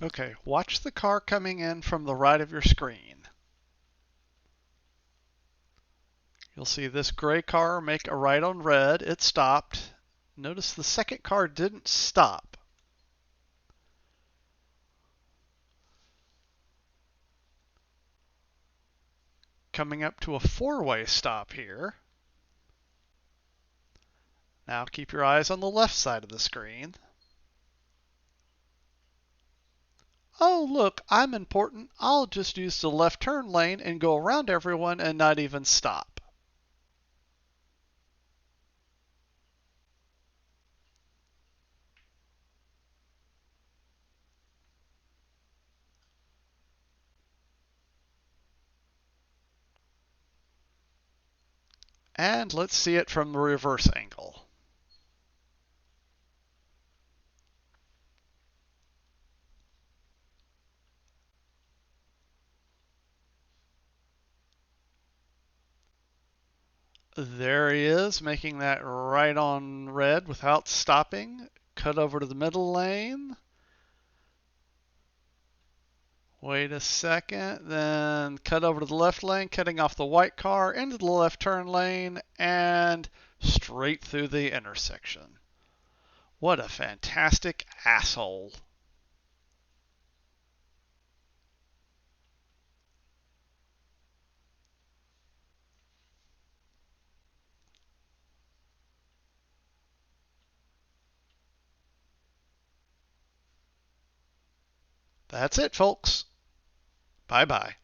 Okay, watch the car coming in from the right of your screen. You'll see this gray car make a right on red. It stopped. Notice the second car didn't stop. Coming up to a four-way stop here. Now keep your eyes on the left side of the screen. Oh, look, I'm important. I'll just use the left turn lane and go around everyone and not even stop. And let's see it from the reverse angle. There he is, making that right on red without stopping. Cut over to the middle lane. Wait a second, then cut over to the left lane, cutting off the white car into the left turn lane and straight through the intersection. What a fantastic asshole. That's it, folks. Bye bye.